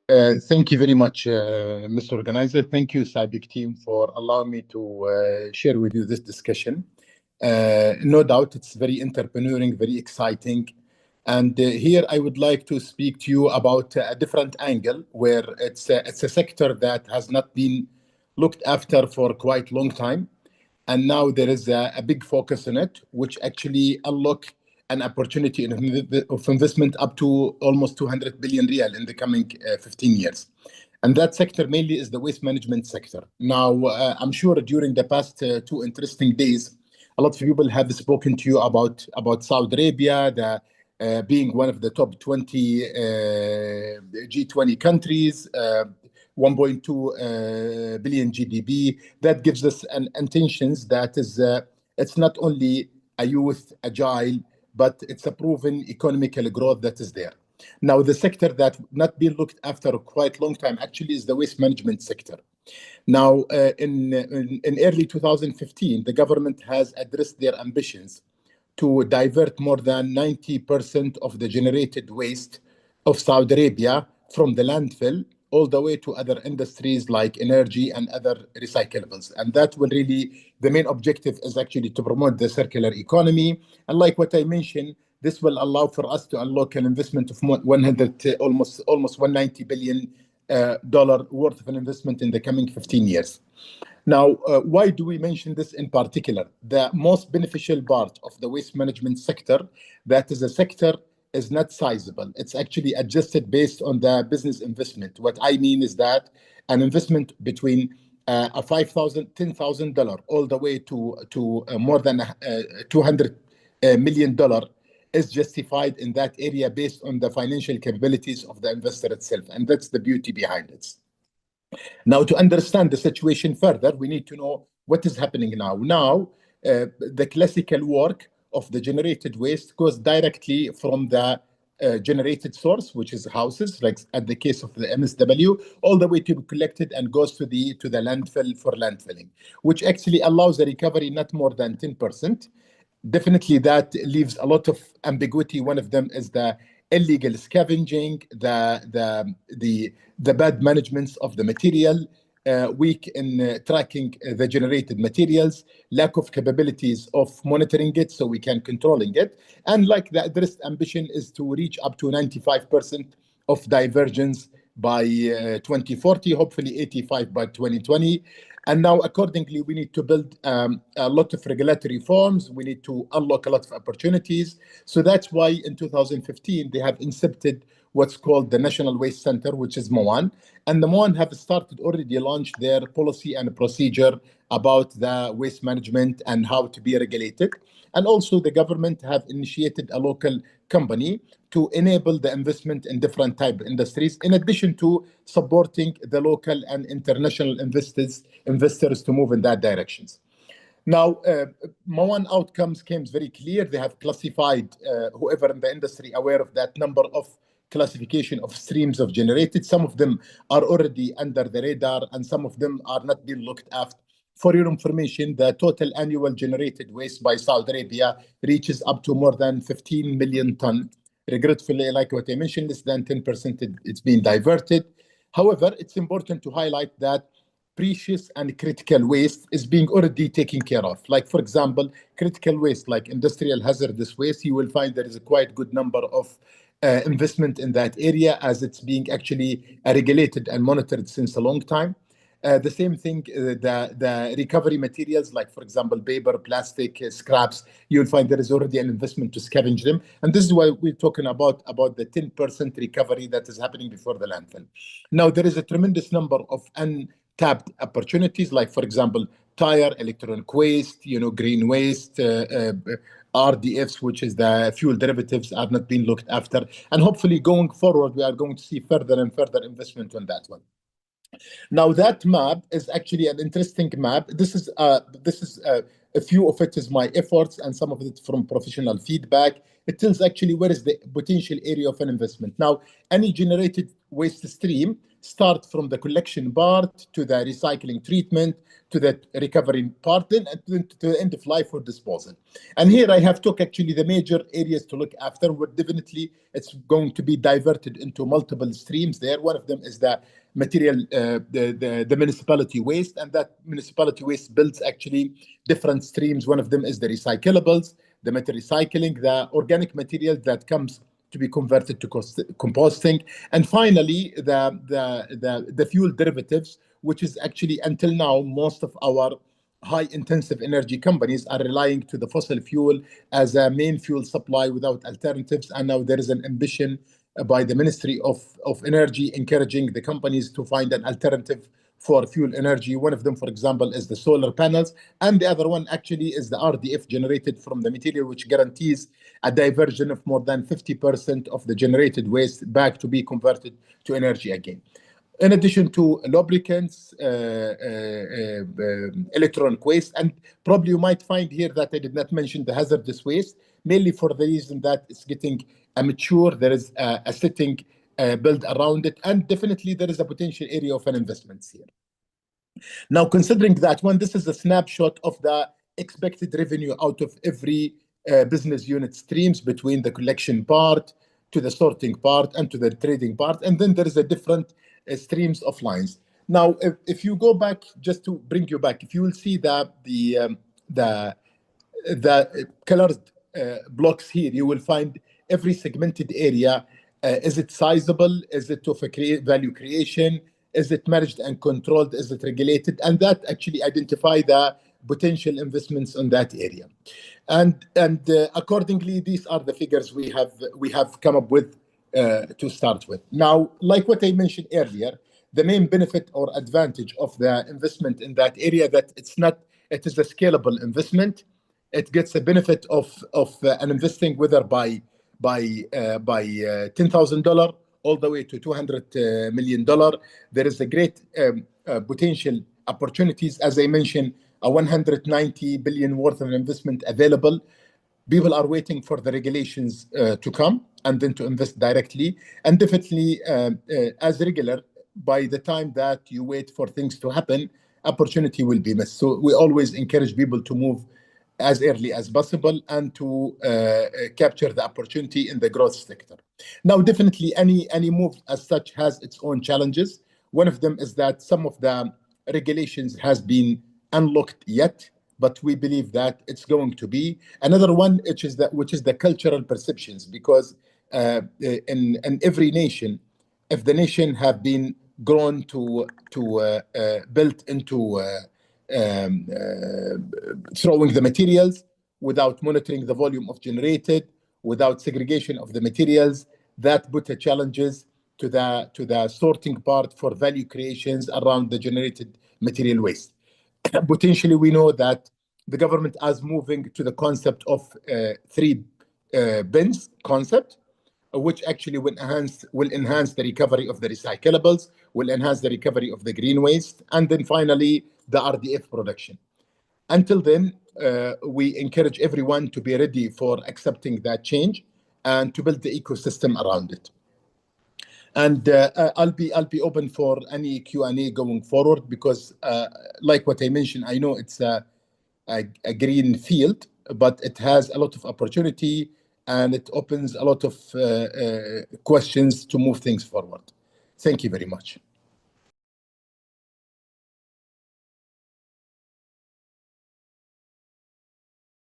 Thank you very much, Mr. Organizer. Thank you, SIBEC team, for allowing me to share with you this discussion. No doubt, it's very entrepreneurial, very exciting. And here I would like to speak to you about a different angle where it's a sector that has not been looked after for quite long time. And now there is a big focus on it, which actually unlock an opportunity of investment up to almost 200 billion real in the coming 15 years. And that sector mainly is the waste management sector. Now, I'm sure during the past two interesting days, a lot of people have spoken to you about Saudi Arabia, being one of the top 20 G20 countries, 1.2 billion GDP. That gives us an intentions that is it's not only a youth agile, but it's a proven economical growth that is there. Now, the sector that not been looked after quite long time actually is the waste management sector. Now, in early 2015, the government has addressed their ambitions to divert more than 90% of the generated waste of Saudi Arabia from the landfill all the way to other industries like energy and other recyclables. And that will really, the main objective is actually to promote the circular economy. And like what I mentioned, this will allow for us to unlock an investment of 100, almost 190 billion dollar worth of an investment in the coming 15 years. Now, why do we mention this in particular? The most beneficial part of the waste management sector, that is a sector is not sizable. It's actually adjusted based on the business investment. What I mean is that an investment between a $5,000, $10,000 all the way to more than $200 million is justified in that area based on the financial capabilities of the investor itself. And that's the beauty behind it. Now, to understand the situation further, we need to know what is happening now. Now, the classical work of the generated waste goes directly from the generated source, which is houses, like at the case of the MSW, all the way to be collected and goes to the landfill for landfilling, which actually allows a recovery not more than 10%. Definitely, that leaves a lot of ambiguity. One of them is the illegal scavenging, the bad management of the material, weak in tracking the generated materials, lack of capabilities of monitoring it so we can controlling it. And like the addressed ambition is to reach up to 95% of divergence by 2040, hopefully 85 by 2020. And now, accordingly, we need to build a lot of regulatory reforms. We need to unlock a lot of opportunities. So that's why in 2015, they have incepted what's called the National Waste Center, which is MOAN. And the MOAN have started already launched their policy and procedure about the waste management and how to be regulated. And also the government have initiated a local company to enable the investment in different type of industries, in addition to supporting the local and international investors to move in that directions. Now, MOAN outcomes came very clear. They have classified whoever in the industry aware of that number of classification of streams of generated. Some of them are already under the radar and some of them are not being looked after. For your information, the total annual generated waste by Saudi Arabia reaches up to more than 15 million ton. Regretfully, like what I mentioned, less than 10% it's been diverted. However, it's important to highlight that precious and critical waste is being already taken care of. Like, for example, critical waste like industrial hazardous waste, you will find there is a quite good number of investment in that area as it's being actually regulated and monitored since a long time. The same thing, the recovery materials, like, for example, paper, plastic, scraps, you'll find there is already an investment to scavenge them. And this is why we're talking about the 10% recovery that is happening before the landfill. Now, there is a tremendous number of untapped opportunities, like, for example, tire, electronic waste, green waste, RDFs, which is the fuel derivatives, are not being looked after. And hopefully going forward, we are going to see further and further investment on that one. Now, that map is actually an interesting map. This is a few of it is my efforts and some of it from professional feedback. it tells actually where is the potential area of an investment. Now, any generated waste stream start from the collection part to the recycling treatment to the recovery part, then to the end of life or disposal. And here I have took actually the major areas to look after. But definitely it's going to be diverted into multiple streams there. One of them is the material, the municipality waste, and that municipality waste builds actually different streams. One of them is the recyclables, the metal recycling, the organic material that comes to be converted to composting, and finally the fuel derivatives, which is actually until now most of our high intensive energy companies are relying to the fossil fuel as a main fuel supply without alternatives. And now there is an ambition by the Ministry of Energy encouraging the companies to find an alternative for fuel energy. One of them, for example, is the solar panels, and the other one actually is the RDF generated from the material, which guarantees a diversion of more than 50% of the generated waste back to be converted to energy again. In addition to lubricants, electronic waste, and probably you might find here that I did not mention the hazardous waste, mainly for the reason that it's getting mature. There is a setting built around it, and definitely there is a potential area of an investment here. Now, considering that one, this is a snapshot of the expected revenue out of every business unit streams between the collection part to the sorting part and to the trading part, and then there is a different streams of lines. Now, if you go back, just to bring you back, if you will see the colored blocks here, you will find every segmented area. Is it sizable? Is it of a value creation? Is it managed and controlled? Is it regulated? And that actually identify the potential investments on that area. And accordingly, these are the figures we have come up with to start with. Now, like what I mentioned earlier, the main benefit or advantage of the investment in that area that it is a scalable investment. It gets a benefit of an investing whether by $10,000 all the way to $200 million. There is a great potential opportunities, as I mentioned, a 190 billion worth of investment available. People are waiting for the regulations to come and then to invest directly. And definitely, as regular, by the time that you wait for things to happen, opportunity will be missed. So we always encourage people to move as early as possible and to capture the opportunity in the growth sector. Now, definitely, any move as such has its own challenges. One of them is that some of the regulations has been unlocked yet, but we believe that it's going to be. Another one, which is the cultural perceptions, because in every nation, if the nation have been grown to built into throwing the materials without monitoring the volume of generated, without segregation of the materials, that put the challenges to the sorting part for value creations around the generated material waste. Potentially, we know that the government is moving to the concept of 3 bins concept, which actually will enhance the recovery of the recyclables, will enhance the recovery of the green waste, and then finally the RDF production. Until then, we encourage everyone to be ready for accepting that change and to build the ecosystem around it. And I'll be open for any Q&A going forward, because like what I mentioned, I know it's a green field, but it has a lot of opportunity and it opens a lot of questions to move things forward. Thank you very much.